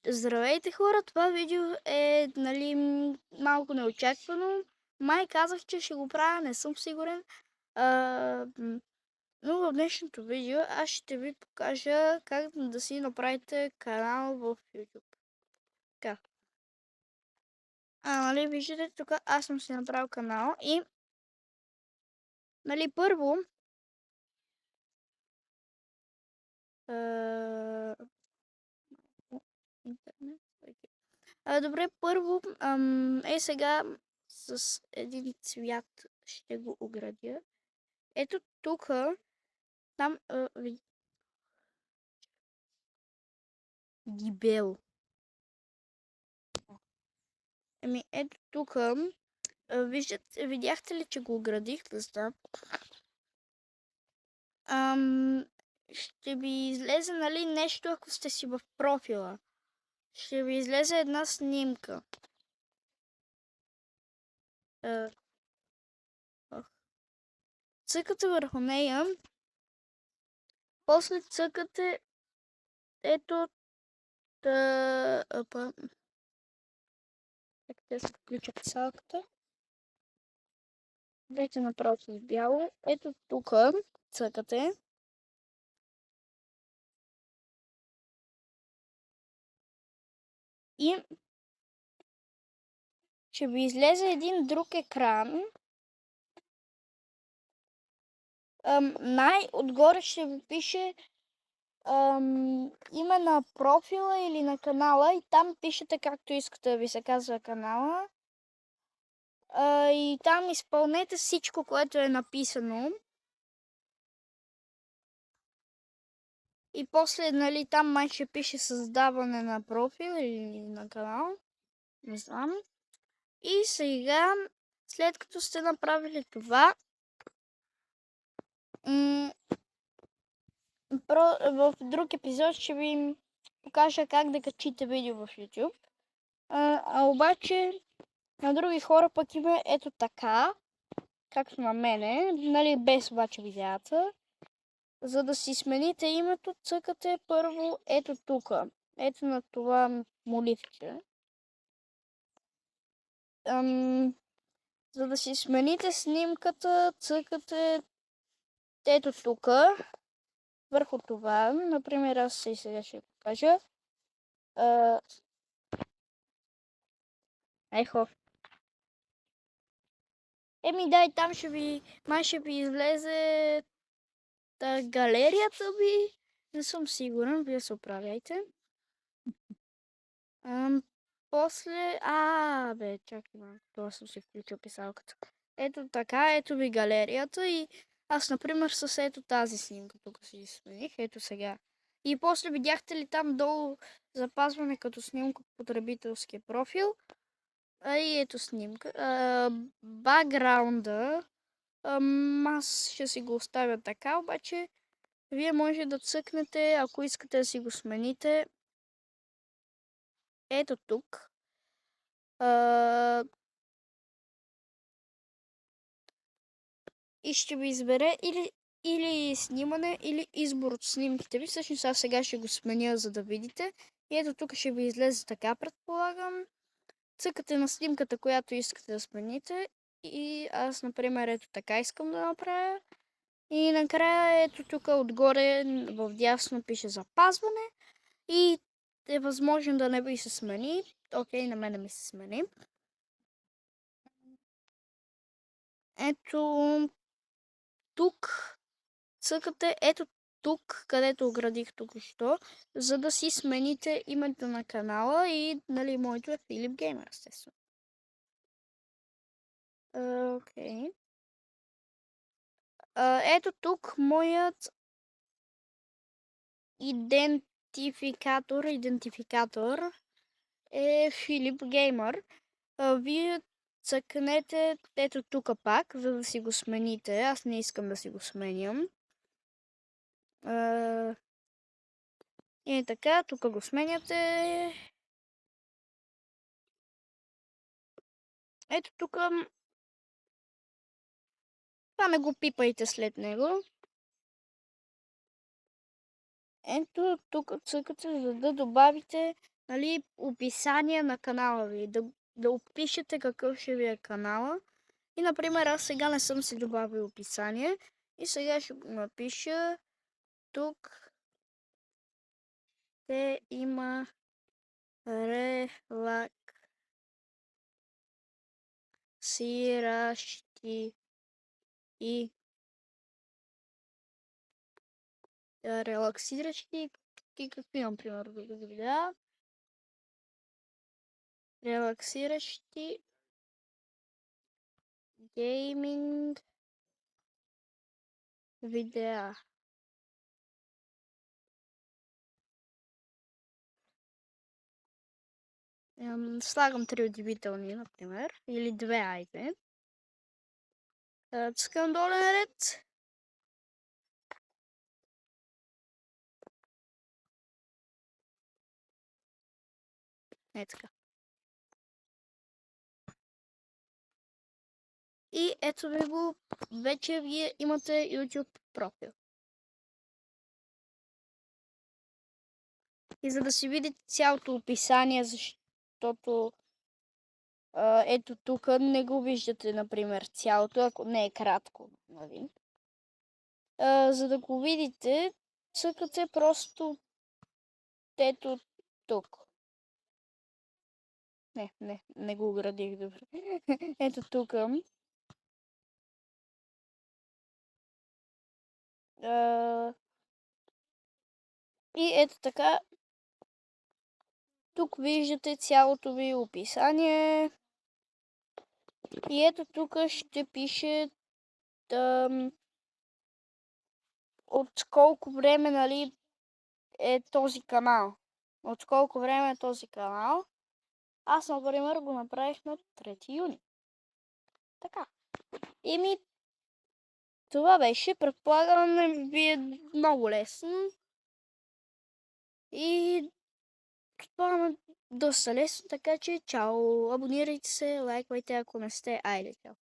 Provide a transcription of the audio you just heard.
Здравейте хора, това видео е малко неочаквано. Май казах, че ще го правя, не съм сигурен. Но в днешното видео аз ще ви покажа как да си направите канал в YouTube. Така. Виждате тук, аз съм си направил канал и първо интернет. Добре, първо сега с един цвят ще го оградя. Ето тук, там гибел. Ето тук, видяхте ли, че го оградих? Да знам. Ще ви излезе, нещо, ако сте си в профила. Ще ви излезе една снимка. Цъкате върху нея. После цъкате ето да се включа писалката. Дайте направо с бяло. Ето тук цъкате. И ще ви излезе един друг екран. Най-отгоре ще ви пише име на профила или на канала и там пишете както искате да ви се казва канала. И там изпълнете всичко, което е написано. И после, там май ще пише създаване на профил или на канал. Не знам. И сега, след като сте направили това, в друг епизод ще ви покажа как да качите видео в YouTube. Обаче на други хора пък има ето така, както на мене, без обаче видеята. За да си смените името, цъкате първо ето тук. Ето на това моливче. За да си смените снимката, цъкате ето тук. Върху това, например, аз сега ще покажа. Ехо. Дай, там май ще ви излезе галерията ви. Не съм сигурен, вие се оправяйте. После, чакай малко, това съм си включил писалката. Ето така, ето ви галерията и аз, например, с ето тази снимка тук си смених, ето сега. И после видяхте ли там долу запазване като снимка потребителския профил? И ето снимка. Бакграунда, аз ще си го оставя така, обаче вие може да цъкнете, ако искате да си го смените. Ето тук. И ще ви избере или снимане, или избор от снимките ви. Всъщност аз сега ще го сменя, за да видите. И ето тук ще ви излезе така, предполагам. Цъкате на снимката, която искате да смените. И аз, например, ето така искам да направя. И накрая ето тук отгоре в дясно пише запазване. И е възможно да не ви се смени. Окей, на мене ми се смени. Ето тук цъкате ето тук, където оградих току-що, за да си смените името на канала и моето е Филип Геймер, естествено. Окей. Ето тук моят идентификатор е Филип Геймер. Вие цъкнете ето тук пак, за да си го смените. Аз не искам да си го сменям. И така, тук го сменяте. Ето тук. Това не го пипайте след него. Ето тук цъкате, за да добавите нали, описание на канала ви. Да опишете какъв ще ви е канала. И, например, аз сега не съм си добавил описание. И сега ще го напиша. Тук те има релаксиращи и релаксиращи и какви, например, видеа. Релаксиращи гейминг видеа. Слагам 3 удивителни, например, или 2, айде. Цъкам долен ред. Е така. И ето ви го, вече вие имате YouTube профил. И за да си видите цялото описание, защото ето тук не го виждате, например, цялото, ако не е кратко. Нали? За да го видите, цъкате просто ето тук. Не го оградих добре. Ето тук. И ето така. Тук виждате цялото ви описание. И ето тук ще пише от колко време, нали, е този канал. От колко време е този канал. Аз, например, го направих на 3 юни. Така. Това беше. Предполагам, ви е много лесно. И това е доста лесно, така че чао. Абонирайте се, лайквайте, ако не сте. Айде, чао.